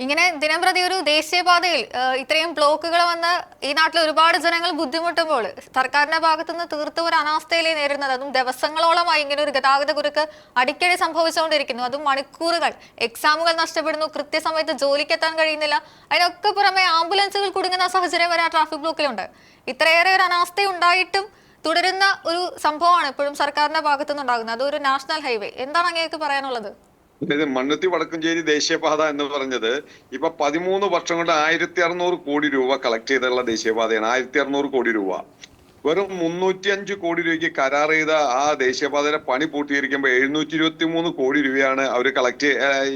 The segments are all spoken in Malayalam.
ഇങ്ങനെ ദിനംപ്രതി ഒരു ദേശീയപാതയിൽ ഇത്രയും ബ്ലോക്കുകൾ വന്ന് ഈ നാട്ടിൽ ഒരുപാട് ജനങ്ങൾ ബുദ്ധിമുട്ടുമ്പോൾ സർക്കാരിന്റെ ഭാഗത്തുനിന്ന് തീർത്തും ഒരു അനാസ്ഥയിലേ നേരിടുന്നത്. അതും ദിവസങ്ങളോളമായി ഇങ്ങനെ ഒരു ഗതാഗത കുരുക്ക് അടിക്കടി സംഭവിച്ചുകൊണ്ടിരിക്കുന്നു. അതും മണിക്കൂറുകൾ, എക്സാമുകൾ നഷ്ടപ്പെടുന്നു, കൃത്യസമയത്ത് ജോലിക്കെത്താൻ കഴിയുന്നില്ല. അതിനൊക്കെ പുറമെ ആംബുലൻസുകൾ കുടുങ്ങുന്ന സാഹചര്യം വരെ ആ ട്രാഫിക് ബ്ലോക്കിലുണ്ട്. ഇത്രയേറെ ഒരു അനാസ്ഥ ഉണ്ടായിട്ടും തുടരുന്ന ഒരു സംഭവമാണ് ഇപ്പോഴും സർക്കാരിന്റെ ഭാഗത്തുനിന്ന് ഉണ്ടാകുന്നത്. അതൊരു നാഷണൽ ഹൈവേ. എന്താണ് അങ്ങേക്ക് പറയാനുള്ളത്? മണ്ണുത്തി വടക്കഞ്ചേരി ദേശീയപാത എന്ന് പറഞ്ഞത് ഇപ്പൊ 13 വർഷം കൊണ്ട് 1600 കോടി രൂപ കളക്ട് ചെയ്തിട്ടുള്ള ദേശീയപാതയാണ്. 1600 കോടി രൂപ. വെറും 305 കോടി രൂപയ്ക്ക് കരാർ ചെയ്ത ആ ദേശീയപാതയുടെ പണി പൂർത്തീകരിക്കുമ്പോൾ 723 കോടി രൂപയാണ് അവർ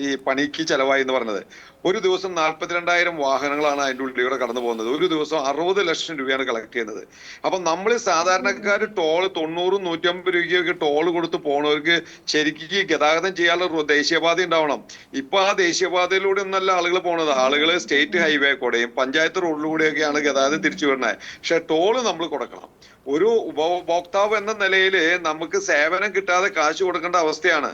ഈ പണിക്ക് ചെലവായി എന്ന് പറഞ്ഞത്. ഒരു ദിവസം 42,000 വാഹനങ്ങളാണ് അതിൻ്റെ ഉള്ളിലൂടെ കടന്നു പോകുന്നത്. ഒരു ദിവസം 60 ലക്ഷം രൂപയാണ് കളക്ട് ചെയ്യുന്നത്. അപ്പൊ നമ്മൾ സാധാരണക്കാർ ടോള് 90, 150 രൂപയ്ക്ക് ടോള് കൊടുത്ത് പോണവർക്ക് ശരിക്കും ഗതാഗതം ചെയ്യാനുള്ള ദേശീയപാത ഉണ്ടാവണം. ഇപ്പൊ ആ ദേശീയപാതയിലൂടെ ഒന്നല്ല ആളുകൾ പോണത്. ആളുകൾ സ്റ്റേറ്റ് ഹൈവേ കൂടെയും പഞ്ചായത്ത് റോഡിലൂടെയൊക്കെയാണ് ഗതാഗതം തിരിച്ചു വരുന്നത്. പക്ഷെ ടോള് നമ്മൾ കൊടുക്കണം. ഒരു ഉപഭോക്താവ് എന്ന നിലയിൽ നമുക്ക് സേവനം കിട്ടാതെ കാശ് കൊടുക്കേണ്ട അവസ്ഥയാണ്.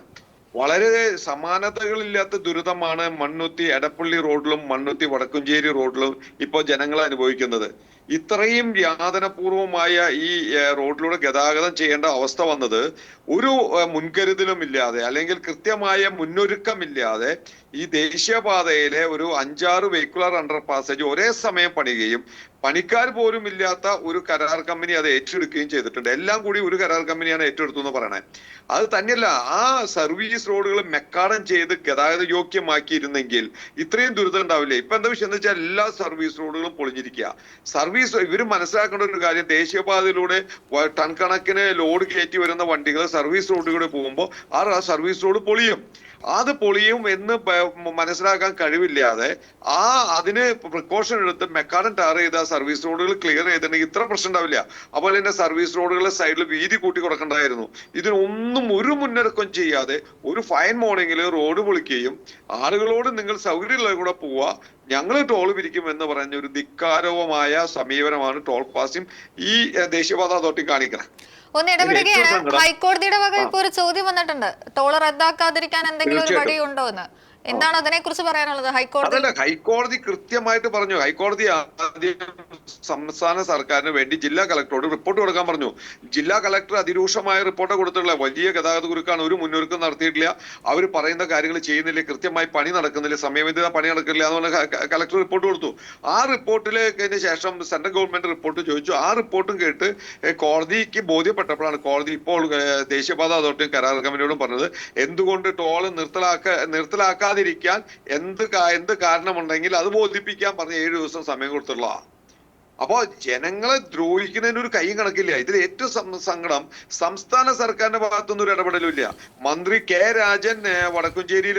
വളരെ സമാനതകളില്ലാത്ത ദുരിതമാണ് മണ്ണുത്തി എടപ്പള്ളി റോഡിലും മണ്ണുത്തി വടക്കുംചേരി റോഡിലും ഇപ്പോൾ ജനങ്ങൾ അനുഭവിക്കുന്നത്. ഇത്രയും യാതനപൂർവമായ ഈ റോഡിലൂടെ ഗതാഗതം ചെയ്യേണ്ട അവസ്ഥ വന്നത് ഒരു മുൻകരുതലും ഇല്ലാതെ, അല്ലെങ്കിൽ കൃത്യമായ മുന്നൊരുക്കമില്ലാതെ ഈ ദേശീയപാതയിലെ ഒരു 5-6 വെഹിക്കുലർ അണ്ടർ പാസേജ് ഒരേ സമയം പണിയുകയും പണിക്കാർ പോലും ഇല്ലാത്ത ഒരു കരാർ കമ്പനി അത് ഏറ്റെടുക്കുകയും ചെയ്തിട്ടുണ്ട്. എല്ലാം കൂടി ഒരു കരാർ കമ്പനിയാണ് ഏറ്റെടുത്തു എന്ന് പറയണേ. അത് തന്നെയല്ല, ആ സർവീസ് റോഡുകൾ മെക്കാഡം ചെയ്ത് ഗതാഗത യോഗ്യമാക്കിയിരുന്നെങ്കിൽ ഇത്രയും ദുരിതം ഉണ്ടാവില്ല. ഇപ്പൊ എന്താ വിഷയം എന്ന് വെച്ചാൽ എല്ലാ സർവീസ് റോഡുകളും പൊളിഞ്ഞിരിക്കുക. ഇവർ മനസ്സിലാക്കേണ്ട ഒരു കാര്യം, ദേശീയപാതയിലൂടെ ടൺ കണക്കിന് ലോഡ് കയറ്റി വരുന്ന വണ്ടികൾ സർവീസ് റോഡിലൂടെ പോകുമ്പോൾ ആ സർവീസ് റോഡ് പൊളിയും. അത് പൊളിയും എന്ന് മനസ്സിലാക്കാൻ കഴിവില്ലാതെ അതിന് പ്രിക്കോഷൻ എടുത്ത് മെക്കാഡം ടാർ ചെയ്ത സർവീസ് റോഡുകൾ ക്ലിയർ ചെയ്തിട്ടുണ്ടെങ്കിൽ ഇത്ര പ്രശ്നം ഉണ്ടാവില്ല. അപ്പോൾ തന്നെ സർവീസ് റോഡുകളുടെ സൈഡിൽ വീതി കൂട്ടി കൊടുക്കേണ്ടതായിരുന്നു. ഇതിനൊന്നും ഒരു മുന്നൊരുക്കം ചെയ്യാതെ ഒരു ഫൈൻ മോർണിംഗിൽ റോഡ് പൊളിക്കുകയും ആളുകളോട് നിങ്ങൾ സൗകര്യമുള്ള കൂടെ പോവുക, ഞങ്ങൾ ടോൾ പിരിക്കും എന്ന് പറഞ്ഞ ഒരു ധിക്കാരവുമായ സമീപനമാണ് ടോൾ പാസിംഗ് ഈ ദേശീയപാത അതോറിറ്റി കാണിക്കുന്നത്. ഒന്ന് ഇടപെടുകയാണ്. ഹൈക്കോടതിയുടെ വക ഇപ്പൊ ഒരു ചോദ്യം വന്നിട്ടുണ്ട്, ടോൾ റദ്ദാക്കാതിരിക്കാൻ എന്തെങ്കിലും ഒരു വഴി ഉണ്ടോ എന്ന്. എന്താണ് അതിനെ കുറിച്ച് പറയാനുള്ളത്? ഹൈക്കോടതി കൃത്യമായിട്ട് പറഞ്ഞു. ഹൈക്കോടതി ആദ്യം സംസ്ഥാന സർക്കാരിന് വേണ്ടി ജില്ലാ കളക്ടറോട് റിപ്പോർട്ട് കൊടുക്കാൻ പറഞ്ഞു. ജില്ലാ കളക്ടർ അതിരൂക്ഷമായ റിപ്പോർട്ട് കൊടുത്തിട്ടുള്ള വലിയ ഗതാഗത കുരുക്കാണ്, ഒരു മുന്നൊരുക്കം നടത്തിയിട്ടില്ല, അവർ പറയുന്ന കാര്യങ്ങൾ ചെയ്യുന്നില്ല, കൃത്യമായി പണി നടക്കുന്നില്ല, സമയബന്ധിത പണി നടക്കില്ല എന്ന് കളക്ടർ റിപ്പോർട്ട് കൊടുത്തു. ആ റിപ്പോർട്ടിന് ശേഷം സെൻട്രൽ ഗവൺമെന്റ് റിപ്പോർട്ട് ചോദിച്ചു. ആ റിപ്പോർട്ടും കേട്ട് കോടതിക്ക് ബോധ്യപ്പെട്ടപ്പോഴാണ് കോടതി ഇപ്പോൾ ദേശീയപാത അതോറിറ്റിയും കരാർ കമ്പനിയോടും പറഞ്ഞത് എന്തുകൊണ്ട് ടോള് നിർത്തലാക്കാതിരിക്കാൻ എന്ത് കാരണമുണ്ടെങ്കിൽ അത് ബോധിപ്പിക്കാൻ പറഞ്ഞ് 7 ദിവസം സമയം കൊടുത്തുള്ള. അപ്പോ ജനങ്ങളെ ദ്രോഹിക്കുന്നതിന് ഒരു കൈയും കണക്കില്ല. ഇതിൽ ഏറ്റവും സങ്കടം സംസ്ഥാന സർക്കാരിന്റെ ഭാഗത്തൊന്നും ഒരു ഇടപെടലും ഇല്ല. മന്ത്രി കെ രാജൻ വടക്കുംചേരിയിൽ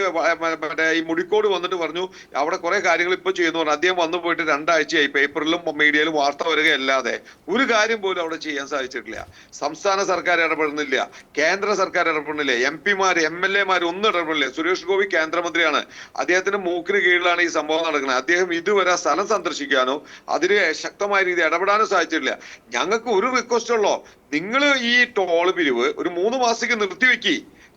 ഈ മുടിക്കോട് വന്നിട്ട് പറഞ്ഞു അവിടെ കുറെ കാര്യങ്ങൾ ഇപ്പൊ ചെയ്യുന്നു പറഞ്ഞു. അദ്ദേഹം വന്നു പോയിട്ട് 2 ആഴ്ചയായി. പേപ്പറിലും മീഡിയയിലും വാർത്ത വരികയല്ലാതെ ഒരു കാര്യം പോലും അവിടെ ചെയ്യാൻ സാധിച്ചിട്ടില്ല. സംസ്ഥാന സർക്കാർ ഇടപെടുന്നില്ല, കേന്ദ്ര സർക്കാർ ഇടപെടുന്നില്ല, MP-മാര് MLA-മാര് ഒന്നും ഇടപെടില്ല. സുരേഷ് ഗോപി കേന്ദ്രമന്ത്രിയാണ്, അദ്ദേഹത്തിന്റെ മൂക്കിന് കീഴിലാണ് ഈ സംഭവം നടക്കുന്നത്. അദ്ദേഹം ഇതുവരെ സ്ഥലം സന്ദർശിക്കാനോ അതിന് ശക്തമായ രീതി ഇടപെടാനും സാധിച്ചിട്ടില്ല. ഞങ്ങൾക്ക് ഒരു റിക്വസ്റ്റ് ഉള്ളോ, നിങ്ങൾ ഈ ടോൾ പിരിവ് ഒരു 3 മാസത്തേക്ക് നിർത്തിവെക്കി.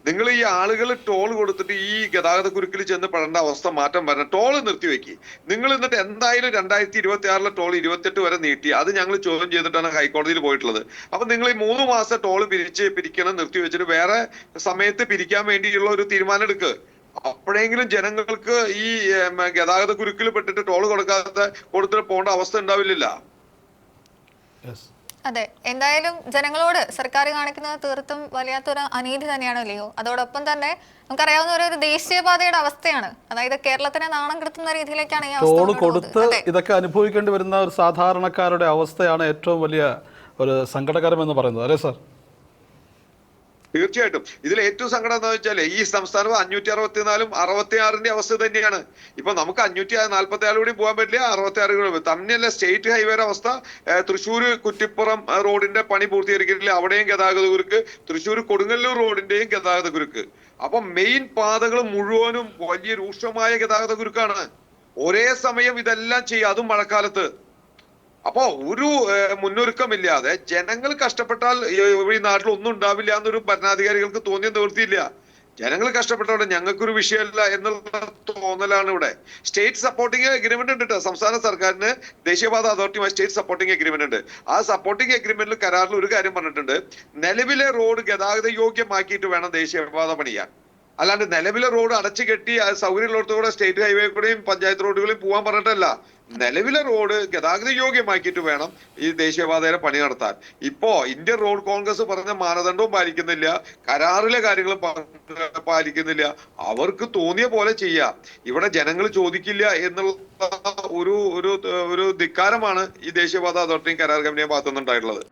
നിങ്ങൾ ഈ ആളുകൾ ടോൾ കൊടുത്തിട്ട് ഈ ഗതാഗത കുരുക്കിൽ ചെന്ന് പെടേണ്ട അവസ്ഥ മാറ്റം വരണം. ടോൾ നിർത്തിവെക്കി. നിങ്ങൾ എന്നിട്ട് എന്തായാലും 2026 ടോൾ 28 വരെ നീട്ടി. അത് ഞങ്ങൾ ചോദ്യം ചെയ്തിട്ടാണ് ഹൈക്കോടതിയിൽ പോയിട്ടുള്ളത്. അപ്പൊ നിങ്ങൾ ഈ 3 മാസം ടോൾ പിരിക്കണം, നിർത്തിവെച്ചിട്ട് വേറെ സമയത്ത് പിരിക്കാൻ വേണ്ടിയുള്ള ഒരു തീരുമാനം എടുക്കുക. അപ്പോഴെങ്കിലും ജനങ്ങൾക്ക് ഈ ഗതാഗത കുരുക്കിൽ പെട്ടിട്ട് ടോൾ കൊടുത്തിട്ട് പോകേണ്ട അവസ്ഥ ഉണ്ടാവില്ല. അതെ, എന്തായാലും ജനങ്ങളോട് സർക്കാർ കാണിക്കുന്നത് തീർത്തും വല്ലാത്തൊരു അനീതി തന്നെയാണല്ലോ. അതോടൊപ്പം തന്നെ നമുക്കറിയാവുന്ന ഒരു ദേശീയപാതയുടെ അവസ്ഥയാണ്. അതായത് കേരളത്തിനെ നാണം കെടുത്തുന്ന രീതിയിലേക്കാണ് ഈ ടോൾ കൊടുത്ത് ഇതൊക്കെ അനുഭവിക്കേണ്ടി വരുന്ന ഒരു സാധാരണക്കാരുടെ അവസ്ഥയാണ് ഏറ്റവും വലിയ ഒരു സങ്കടകരം എന്ന് പറയുന്നത്, അല്ലേ സാർ? തീർച്ചയായിട്ടും ഇതിൽ ഏറ്റവും സങ്കടം എന്താ വെച്ചാൽ ഈ സംസ്ഥാനം 564-ഉം 66-ന്റെ അവസ്ഥ തന്നെയാണ്. ഇപ്പൊ നമുക്ക് 544 കൂടി പോകാൻ പറ്റില്ല, 66 കൂടി തന്നെയല്ല. സ്റ്റേറ്റ് ഹൈവേയുടെ അവസ്ഥ, തൃശ്ശൂർ കുറ്റിപ്പുറം റോഡിന്റെ പണി പൂർത്തീകരിക്കില്ല, അവിടെയും ഗതാഗത കുരുക്ക്. തൃശ്ശൂർ കൊടുങ്ങല്ലൂർ റോഡിന്റെയും ഗതാഗത കുരുക്ക്. അപ്പൊ മെയിൻ പാതകൾ മുഴുവനും വലിയ രൂക്ഷമായ ഗതാഗത കുരുക്കാണ്. ഒരേ സമയം ഇതെല്ലാം ചെയ്യുക, അതും മഴക്കാലത്ത്. അപ്പൊ ഒരു മുന്നൊരുക്കമില്ലാതെ ജനങ്ങൾ കഷ്ടപ്പെട്ടാൽ ഈ നാട്ടിൽ ഒന്നും ഉണ്ടാവില്ല എന്നൊരു ഭരണാധികാരികൾക്ക് തോന്നിയ നിവൃത്തിയില്ല. ജനങ്ങൾ കഷ്ടപ്പെട്ടവിടെ ഞങ്ങൾക്കൊരു വിഷയമല്ല എന്നുള്ള തോന്നലാണ് ഇവിടെ. സ്റ്റേറ്റ് സപ്പോർട്ടിംഗ് അഗ്രിമെന്റ് ഉണ്ട് കേട്ടോ. സംസ്ഥാന സർക്കാരിന് ദേശീയപാത അതോറിറ്റിയുമായി സ്റ്റേറ്റ് സപ്പോർട്ടിംഗ് അഗ്രിമെന്റ് ഉണ്ട്. ആ സപ്പോർട്ടിംഗ് അഗ്രിമെന്റിൽ കരാറിൽ ഒരു കാര്യം പറഞ്ഞിട്ടുണ്ട്, നിലവിലെ റോഡ് ഗതാഗത യോഗ്യമാക്കിയിട്ട് വേണം ദേശീയപാത പണിയാൻ. അല്ലാണ്ട് നിലവിലെ റോഡ് അടച്ചു കെട്ടി സൗകര്യമുള്ളിടത്തുകൂടെ സ്റ്റേറ്റ് ഹൈവേ കൂടെയും പഞ്ചായത്ത് റോഡുകളിൽ പോകാൻ പറഞ്ഞിട്ടല്ല, നിലവിലെ റോഡ് ഗതാഗത യോഗ്യമാക്കിയിട്ട് വേണം ഈ ദേശീയപാതയുടെ പണി നടത്താൻ. ഇപ്പോ ഇന്ത്യൻ റോഡ് കോൺഗ്രസ് പറഞ്ഞ മാനദണ്ഡവും പാലിക്കുന്നില്ല, കരാറിലെ കാര്യങ്ങളും പാലിക്കുന്നില്ല. അവർക്ക് തോന്നിയ പോലെ ചെയ്യാം. ഇവിടെ ജനങ്ങൾ ചോദിക്കില്ല എന്നുള്ള ഒരു ധിക്കാരമാണ് ഈ ദേശീയപാത അതോറിറ്റിയും കരാർ കമ്പനിയും ഭാഗത്തുനിന്നുണ്ടായിട്ടുള്ളത്.